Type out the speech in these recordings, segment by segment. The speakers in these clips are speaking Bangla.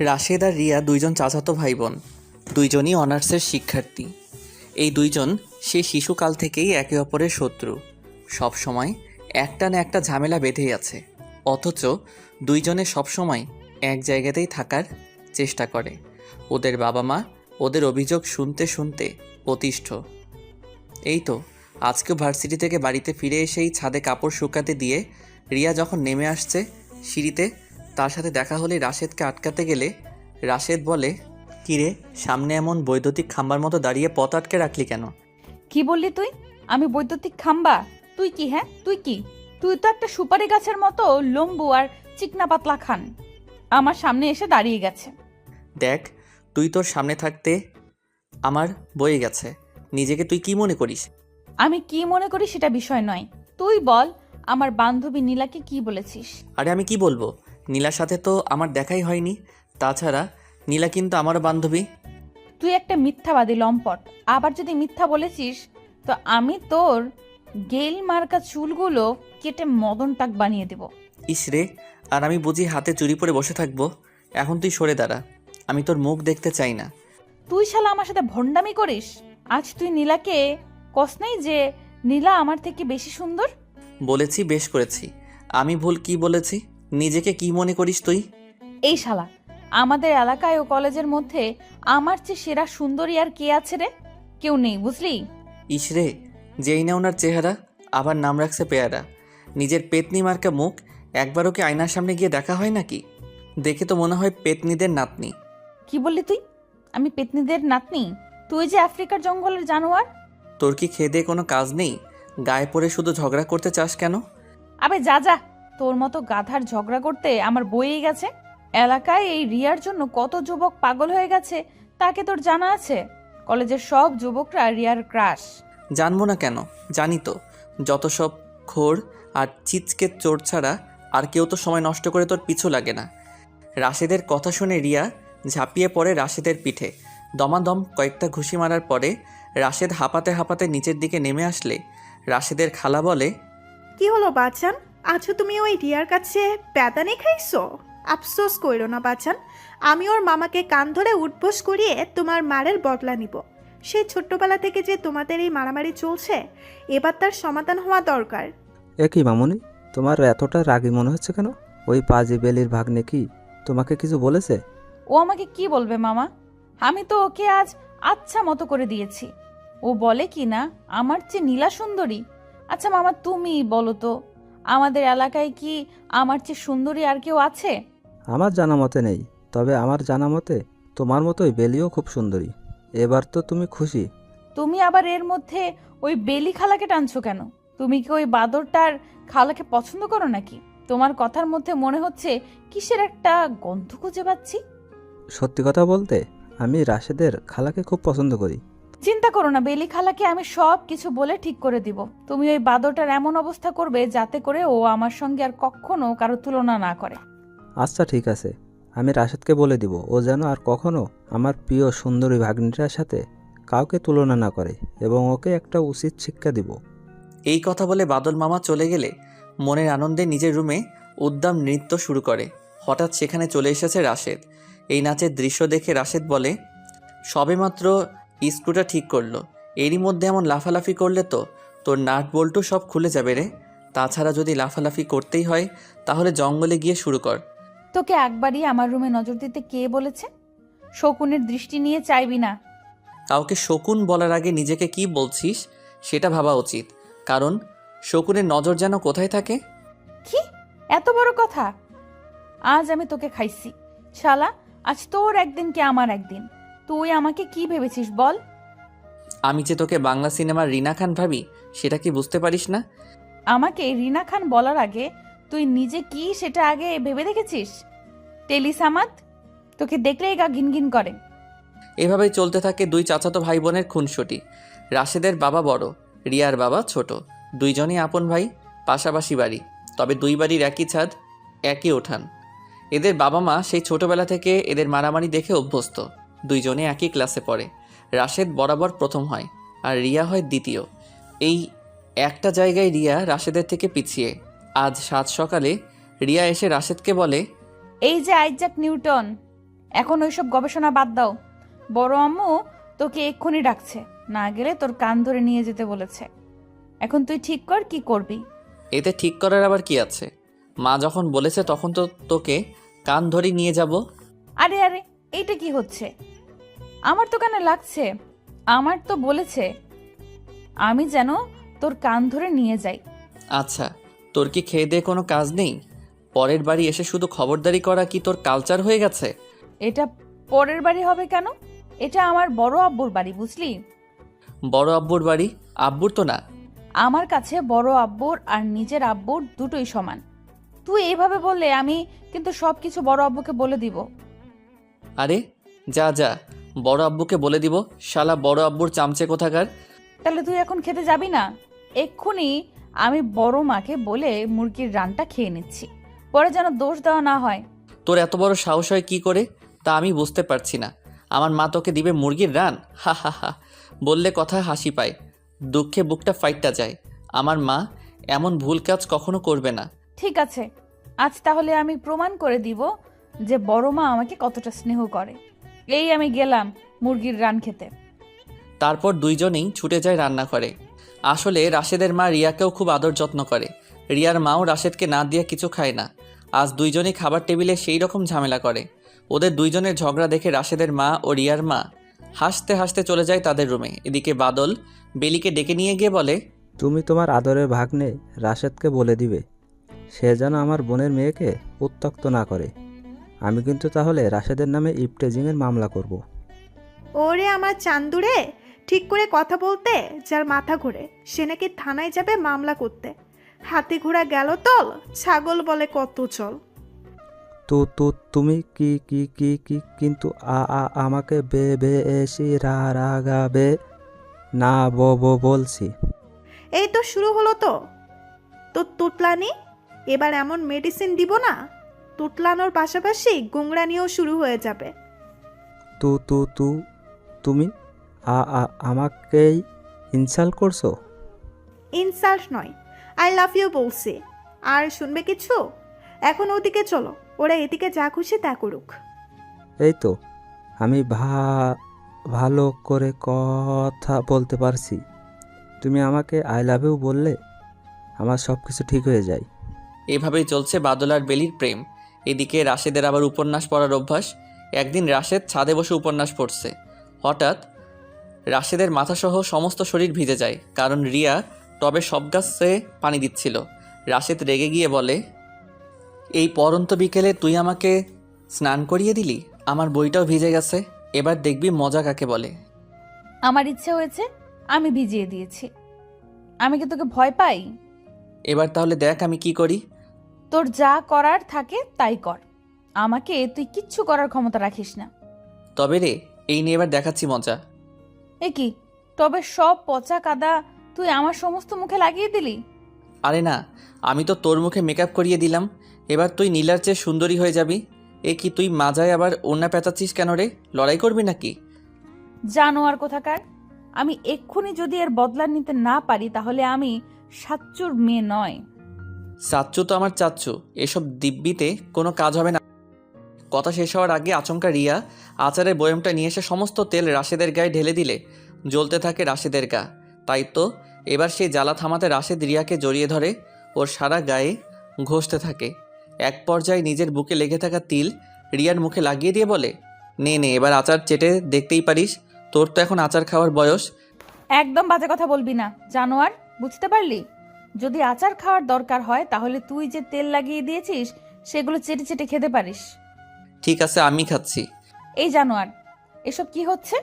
রাশেদ আর রিয়া দুইজন চাচাতো ভাই বোন। দুইজনই অনার্সের শিক্ষার্থী। এই দুইজন সে শিশুকাল থেকেই একে অপরের শত্রু। সব সময় একটা না একটা ঝামেলা বেঁধেই আছে। অথচ দুইজনে সবসময় এক জায়গাতেই থাকার চেষ্টা করে। ওদের বাবা মা ওদের অভিযোগ শুনতে শুনতে অতিষ্ঠ। এই তো আজকেও ভার্সিটি থেকে বাড়িতে ফিরে এসেই ছাদে কাপড় শুকাতে দিয়ে রিয়া যখন নেমে আসছে সিঁড়িতে, তার সাথে দেখা হলে রাশেদকে আটকাতে গেলে রাশেদ বলে, কিরে সামনে এমন বৈদ্যুতিক খাম্বার মতো দাঁড়িয়ে পথ আটকে রাখলি কেন? কি বললি তুই? আমি বৈদ্যুতিক খাম্বা? তুই কি? হ্যাঁ তুই কি? তুই তো একটা সুপারি গাছের মতো লম্বু আর চিকনা পাতলা খান। আমার সামনে এসে দাঁড়িয়ে গেছে। দেখ, তুই তোর সামনে থাকতে আমার বয়ে গেছে। নিজেকে তুই কি মনে করিস? আমি কি মনে করি সেটা বিষয় নয়। তুই বল, আমার বান্ধবী নীলাকে কি বলেছিস? আরে আমি কি বলবো, নীলার সাথে তো আমার দেখাই হয়নি। তাছাড়া নীলা কিন্তু আমারও বান্ধবী। তুই একটা মিথ্যাবাদী লম্পট। আবার যদি মিথ্যা বলেছিস তো আমি তোর গেল মার্কা চুলগুলো কেটে মদন টাক বানিয়ে দেব। ইস রে, আর আমি বুঝি হাতে চুরি পরে বসে থাকবো? এখন তুই সরে দাঁড়া, আমি তোর মুখ দেখতে চাই না। তুই শালা আমার সাথে ভণ্ডামি করিস? আজ তুই নীলাকে কস নাই যে নীলা আমার থেকে বেশি সুন্দর? বলেছি, বেশ করেছি। আমি ভুল কি বলেছি? নিজেকে কি মনে করিস তুই? এই শালা, আমাদের এলাকায় ও কলেজের মধ্যে আমার চেয়ে সেরা সুন্দরী আর কে আছে রে? কেউ নেই, বুঝলি? ইস রে, যেই না ওনার চেহারা, আবার নাম রাখছে পেয়ারা। নিজের পেতনি মার্কা মুখ একবারও কি আয়নার সামনে গিয়ে দেখা হয় নাকি? দেখে তো মনে হয় পেতনিদের নাতনি। কি বললি তুই? আমি পেতনিদের নাতনি? তুই যে আফ্রিকার জঙ্গলের জানোয়ার। তোর কি খেয়ে দেয়ে কোনো কাজ নেই? গায়ে পড়ে শুধু ঝগড়া করতে চাস কেন? আবে যা যা, তোর মতো গাধার ঝগড়া করতে আমার বইয়েই গেছে। এলাকায় এই রিয়ার জন্য কত যুবক পাগল হয়ে গেছে তাকে তোর জানা আছে? কলেজের সব যুবকরা রিয়ার ক্রাশ। জানবো না কেন, জানি তো। যত সব খোর আর চিচকে চোর ছাড়া আর কেউ তো সময় নষ্ট করে তোর পিছু লাগে না। রাশেদের কথা শুনে রিয়া ঝাঁপিয়ে পড়ে রাশেদের পিঠে। দমাদম কয়েকটা ঘুষি মারার পরে রাশেদ হাঁপাতে হাঁপাতে নিচের দিকে নেমে আসলে রাশেদের খালা বলে, কি হলো বাচান? আছো তুমি ওই রিয়ার কাছে প্যাদানি খাইছো? আফসোস কইরো না বাচান, আমি ওর মামাকে কান ধরে উঠবোস করিয়ে তোমার মারের বদলা নিব। সেই ছোট্টবেলা থেকে যে তোমাদের এই মারামারি চলছে, এবার তার সমাধান হওয়া দরকার। একই মামুনি, তোমার এতটা রাগী মনে হচ্ছে কেন? ওই পাজি বেলির ভাগ্নে কি তোমাকে কিছু বলেছে? ও আমাকে কি বলবে মামা? আমি তো ওকে আজ আচ্ছা মতো করে দিয়েছি। ও বলে কি না আমার চেয়ে নীলা সুন্দরী। আচ্ছা মামা, তুমি বলো তো, আমাদের এলাকায় কি আমার চেয়ে সুন্দরী আর কেউ আছে? আমার জানা মতে নেই, তবে আমার জানা মতে তোমার মতোই বেলিও খুব সুন্দরী। এবার তো তুমি খুশি? তুমি আবার এর মধ্যে ওই বেলি খালাকে টানছো কেন? তুমি কি ওই বাদরটার খালাকে পছন্দ করো নাকি? তোমার কথার মধ্যে মনে হচ্ছে কিসের একটা গন্ধ খুঁজে পাচ্ছি। সত্যি কথা বলতে, আমি রাশেদের খালাকে খুব পছন্দ করি। চিন্তা করো না, বেলি খালাকে আমি সব কিছু বলে ঠিক করে দিব। তুমি ওই বাদরটার এমন অবস্থা করবে যাতে করে ও আমার সঙ্গে আর কখনো কারো তুলনা না করে। আচ্ছা ঠিক আছে, আমি রাশেদকে বলে দিব ও যেন আর কখনো আমার প্রিয় সুন্দরী ভাগ্নিটার সাথে কাউকে তুলনা না করে, এবং ওকে একটা উচিত শিক্ষা দিব। এই কথা বলে বাদল মামা চলে গেলে মনের আনন্দে নিজের রুমে উদ্দাম নৃত্য শুরু করে। হঠাৎ সেখানে চলে এসেছে রাশেদ। এই নাচের দৃশ্য দেখে রাশেদ বলে, সবেমাত্র স্ক্রুটা ঠিক করলো, এরই মধ্যে এমন লাফালাফি করলে তো তোর নাট বল্টু সব খুলে যাবে রে। তাছাড়া যদি লাফালাফি করতেই হয় তাহলে জঙ্গলে গিয়ে শুরু কর। তোকে একবারই আমার রুমে নজর দিতে কে বলেছে? শকুনের দৃষ্টি নিয়ে চাইবি না। কাউকে শকুন বলার আগে নিজেকে কি বলছিস সেটা ভাবা উচিত, কারণ শকুনের নজর যেন কোথায় থাকে। কি এত বড় কথা? আজ আমি তোকে খাইছি শালা। আজ তোর একদিন কি আমার একদিন। তুই আমাকে কি ভেবেছিস বল? আমি যে তোকে বাংলা সিনেমার রিনা খান ভাবি সেটা কি বুঝতে পারিস না? আমাকে রিনা খান বলার আগে তুই নিজে কি সেটা আগে ভেবে দেখেছিস? টেলিসামাদ, তোকে দেখলেই গা ঘিনঘিন করে। এভাবেই চলতে থাকে দুই চাচাতো ভাই বোনের খুনসুটি। রাশেদের বাবা বড়, রিয়ার বাবা ছোট। দুইজনই আপন ভাই, পাশাপাশি বাড়ি, তবে দুই বাড়ির একই ছাদ, একই উঠান। এদের বাবা মা সেই ছোটবেলা থেকে এদের মারামারি দেখে অভ্যস্ত। দুইজনে একই ক্লাসে পড়ে। রাশেদ বরাবর প্রথম হয় আর রিয়া হয় দ্বিতীয়। এই একটা জায়গায় রিয়া রাশেদের থেকে পিছিয়ে। আজ সাত সকালে রিয়া এসে রাশেদকে বলে, এই যে আইজাক নিউটন, এখন ওইসব গবেষণা বাদ দাও। বড় আম্মু তোকে এক্ষুনি ডাকছে, না গেলে তোর কান ধরে নিয়ে যেতে বলেছে। এখন তুই ঠিক কর কি করবি। এতে ঠিক করার আবার কি আছে? মা যখন বলেছে তখন তো তোকে কান ধরে নিয়ে যাব। আরে আরে, এইটা কি হচ্ছে? আমার তো কানে লাগছে। আমার তো বলেছে আমি যেন তোর কান ধরে নিয়ে যাই। আচ্ছা, তোর কি খেয়ে দিয়ে কোনো কাজ নেই? পরের বাড়ি এসে শুধু খবরদারি করা কি তোর কালচার হয়ে গেছে? এটা পরের বাড়ি হবে কেন? এটা আমার বড় আব্বুর বাড়ি, বুঝলি? বড় আব্বুর বাড়ি? আব্বুর তো না। আমার কাছে বড় আব্বুর আর নিজের আব্বুর দুটোই সমান। তুই এইভাবে বললে আমি কিন্তু সবকিছু বড় আব্বুকে বলে দিব। আরে যা যা, বড় আব্বুকে বলে দিব। শালা বড় আব্বুর চামচে কোথাকার। তাহলে তুই এখন খেতে যাবি না? এক্ষুনি আমি বড় মাকে বলে মুরগির রানটা খেয়ে নিচ্ছি, পরে যেন দোষ দেওয়া না হয়। তোর এত বড় সাহস হয় কি করে তা আমি বুঝতে পারছি না। আমার মা তোকে দিবে মুরগির রান? হা হা হা। বললে কথায় হাসি পায়, দুঃখে বুকটা ফাইটটা যায়। আমার মা এমন ভুল কাজ কখনো করবে না। ঠিক আছে, আজ তাহলে আমি প্রমাণ করে দিব যে বড় মা আমাকে কতটা স্নেহ করে। এই আমি গেলাম মুরগির রান খেতে। তারপর দুইজনেই ছুটে যায় রান্না করে। আসলে রাশেদের মা রিয়াকেও খুব আদর যত্ন করে। রিয়ার মাও রাশেদকে না দিয়ে কিছু খায় না। আজ দুইজনেই খাবার টেবিলে সেই রকম ঝামেলা করে। ওদের দুইজনের ঝগড়া দেখে রাশেদের মা ও রিয়ার মা হাসতে হাসতে চলে যায় তাদের রুমে। এদিকে বাদল বেলিকে ডেকে নিয়ে গিয়ে বলে, তুমি তোমার আদরের ভাগ্নে রাশেদকে বলে দিবে সে যেন আমার বোনের মেয়েকে উত্ত্যক্ত না করে। আমি কিন্তু তাহলে রাশেদের নামে ইপটেজিংয়ের মামলা করব। ওরে আমার চান্দুরে, ঠিক করে কথা বলতে যার মাথা ঘোরে সে নাকি থানায় যাবে মামলা করতে। হাতি ঘোড়া গেল তল, ছাগল বলে কত চল। তো তো তুমি কি কি কি কি কিন্তু আমাকে বেশি রাগাবে না বলছি। এই তো শুরু হলো তো তোর তুতলানি। এবার এমন মেডিসিন দিব না, তুতলানোর পাশাপাশি গুংরানিও শুরু হয়ে যাবে। তু তু তু তুমি আমাকেই ইনসাল্ট করছো? ইনসাল্ট নয়, আই লাভ ইউ বলছি। আর শুনবে কিছু? এখন ওদিকে চলো, ওরা এদিকে যা খুশি তা করুক। এই তো আমি ভালো করে কথা বলতে পারছি। তুমি আমাকে আই লাভ ইউ বললে আমার সব কিছু ঠিক হয়ে যায়। এভাবেই চলছে বাদল আর বেলির প্রেম। এদিকে রাশেদের আবার উপন্যাস পড়ার অভ্যাস। একদিন রাশেদ ছাদে বসে উপন্যাস পড়ছে। হঠাৎ রাশেদের মাথাসহ সমস্ত শরীর ভিজে যায়, কারণ রিয়া টবে সব গাছে পানি দিচ্ছিল। রাশেদ রেগে গিয়ে বলে, এই পরন্ত বিকেলে তুই আমাকে স্নান করিয়ে দিলি, আমার বইটাও ভিজে গেছে। এবার দেখবি মজা কাকে বলে। আমার ইচ্ছে হয়েছে, আমি ভিজিয়ে দিয়েছি। আমি কি তোকে ভয় পাই? এবার তাহলে দেখ আমি কি করি। তোর যা করার থাকে তাই কর, আমাকে তুই কিচ্ছু করার ক্ষমতা রাখিস না। তবে রে, এই নিয়ে এবার দেখাচ্ছি মজা। এ কি, তবে সব পচা কাদা তুই আমার সমস্ত মুখে লাগিয়ে দিলি? আরে না, আমি তো তোর মুখে মেকআপ করিয়ে দিলাম। এবার তুই নীলার চেয়ে সুন্দরী হয়ে যাবি। এ কি, তুই মাজায় আবার ওড়না পেঁচাচ্ছিস কেন রে? লড়াই করবি নাকি? জানোয়ার কোথাকার! আমি এক্ষুনি যদি এর বদলা নিতে না পারি তাহলে আমি সাচ্চুর মেয়ে নয়। চাচ্চু তো আমার চাচ্চু, এসব দিব্যিতে কোনো কাজ হবে না। কথা শেষ হওয়ার আগে আচমকা রিয়া আচারের বয়মটা নিয়ে এসে সমস্ত তেল রাশেদের গায়ে ঢেলে দিলে জ্বলতে থাকে রাশেদের গা। তাই তো এবার সেই জ্বালা থামাতে রাশেদ রিয়াকে জড়িয়ে ধরে, ওর সারা গায়ে ঘষতে থাকে। এক পর্যায়ে নিজের বুকে লেগে থাকা তিল রিয়ার মুখে লাগিয়ে দিয়ে বলে, নে নে, এবার আচার চেটে দেখতেই পারিস, তোর তো এখন আচার খাওয়ার বয়স। একদম বাজে কথা বলবি না, জানোয়ার, বুঝতে পারলি? যদি আচার খাওয়ার দরকার হয় তাহলে তুই যে তেল লাগিয়ে দিয়েছিস সেগুলো চেটে চেটে খেতে পারিস। ঠিক আছে, আমি খাচ্ছি। এই জানোয়ার, এসব কি হচ্ছে?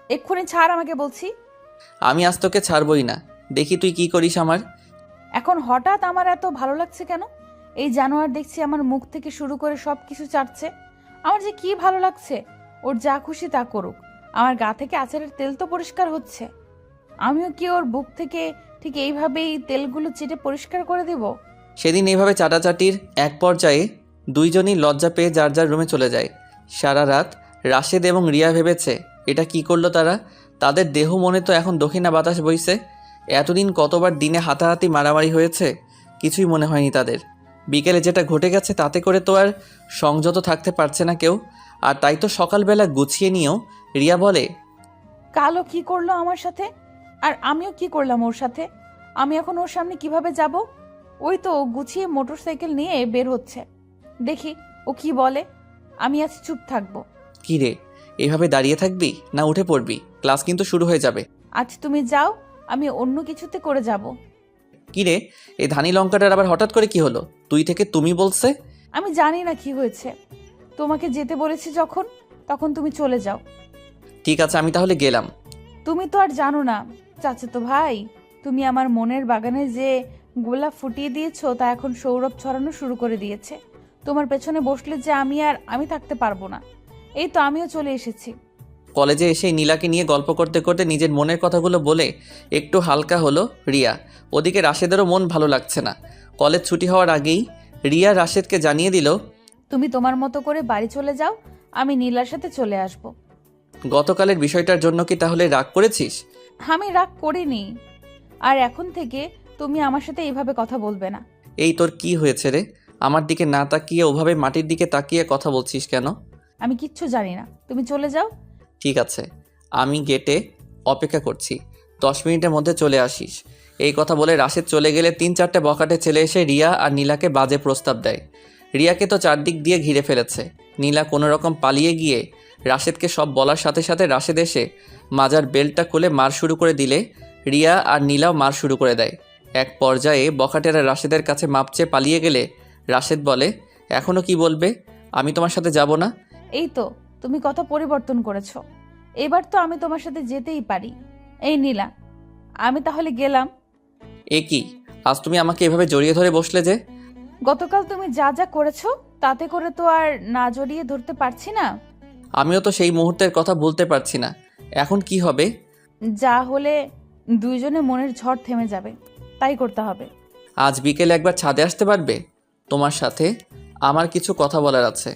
এক্ষুনি ছাড় আমাকে বলছি। আমি আজ তোকে ছাড়বই না, দেখি তুই কি করিস আমার। এখন হঠাৎ আমার এত ভালো লাগছে কেন? এই জানোয়ার দেখছি আমার মুখ থেকে শুরু করে সব কিছু চাটছে। আমার যে কি ভালো লাগছে। ওর যা খুশি তা করুক, আমার গা থেকে আচারের তেল তো পরিষ্কার হচ্ছে। আমিও কি ওর বুক থেকে ঠিক এইভাবেই তেলগুলো চেটে পরিষ্কার করে দেব? সেদিন এইভাবে চাটাচাটির এক পর্যায়ে দুইজনই লজ্জা পেয়ে যার যার রুমে চলে যায়। সারা রাত রাশেদ এবং রিয়া ভেবেছে এটা কি করলো তারা। তাদের দেহ মনে তো এখন দক্ষিণা বাতাস বইছে। এতদিন কতবার দিনে হাতাহাতি মারামারি হয়েছে, কিছুই মনে হয়নি তাদের। বিকেলে যেটা ঘটে গেছে তাতে করে তো আর সংযত থাকতে পারছে না কেউ। আর তাই তো সকালবেলা গুছিয়ে নিয়েও রিয়া বলে, কালো কি করলো আমার সাথে, আর আমিও কি করলাম ওর সাথে? আমি এখন ওর সামনে কিভাবে যাব? ওই তো গুছিয়ে মোটরসাইকেল নিয়ে বের হচ্ছে, দেখি ও কি বলে। আমি আজ চুপ থাকবো। কি রে, এভাবে দাঁড়িয়ে থাকবি না উঠে পড়বি? ক্লাস কিন্তু শুরু হয়ে যাবে। আজ তুমি যাও, আমি অন্য কিছুতে করে যাব। কি রে, এই ধানি লঙ্কাটার আবার হঠাৎ করে কি হলো? তুই থেকে তুমি বলছে। আমি জানি না কি হয়েছে, তোমাকে যেতে বলেছি যখন, তখন তুমি চলে যাও। ঠিক আছে, আমি তাহলে গেলাম। তুমি তো আর জানো না চাচাতো ভাই, তুমি আমার মনের বাগানে যে গোলাপ ফুটিয়ে দিয়েছো তা এখন সৌরভ ছড়ানো শুরু করে দিয়েছে। তোমার পেছনে বসলে যে আমি থাকতে পারবো না। এই তো আমিও চলে এসেছি। কলেজে এসে নীলাকে নিয়ে গল্প করতে করতে নিজের মনের কথাগুলো বলে একটু হালকা হলো রিয়া। ওদিকে রাশেদেরও মন ভালো লাগছে না। কলেজ ছুটি হওয়ার আগেই রিয়া রাশেদকে জানিয়ে দিল, তুমি তোমার মতো করে বাড়ি চলে যাও, আমি নীলার সাথে চলে আসব। গতকালের বিষয়টার জন্য কি তাহলে রাগ করেছিস? আমি রাগ করিনি, আর এখন থেকে তুমি আমার সাথে এইভাবে কথা বলবে না। এই তোর কি হয়েছে রে? আমার দিকে না তাকিয়ে ওভাবে মাটির দিকে তাকিয়ে কথা বলছিস কেন? আমি কিচ্ছু জানি না, তুমি চলে যাও। ঠিক আছে, আমি গেটে অপেক্ষা করছি, 10 মিনিটের মধ্যে চলে আসিস। এই কথা বলে রাশেদ চলে গেলে 3-4টে বখাটে ছেলে এসে রিয়া আর নীলাকে বাজে প্রস্তাব দেয়। রিয়াকে তো চারদিক দিয়ে ঘিরে ফেলেছে। নীলা কোনো রকম পালিয়ে গিয়ে রাশেদকে সব বলার সাথে সাথে রাশেদ এসে মাজার বেল্টটা খুলে মার শুরু করে দিলে রিয়া আর নীলাও মার শুরু করে দেয়। এক পর্যায়ে বখাটেরা রাশেদের কাছে মাপ চেয়ে পালিয়ে গেলে রাশেদ বলে, এখনও কি বলবে? আমি তোমার সাথে যাব না। এই তো তুমি কথা পরিবর্তন করেছো, এবার তো আমি তোমার সাথে যেতেই পারি। এই নীলা, আমি তাহলে গেলাম। এ কি, আজ তুমি আমাকে এভাবে জড়িয়ে ধরে বসলে যে? গতকাল তুমি যা যা করেছো তাতে করে তো আর না জড়িয়ে ধরতে পারছি না। আমিও তো সেই মুহূর্তের কথা ভুলতে পারছি না। এখন কি হবে? যা হলে দুইজনে মনের ঝড় থেমে যাবে, তাই করতে হবে। আজ বিকেলে একবার ছাদে আসতে পারবে? তোমার সাথে আমার কিছু কথা বলার আছে।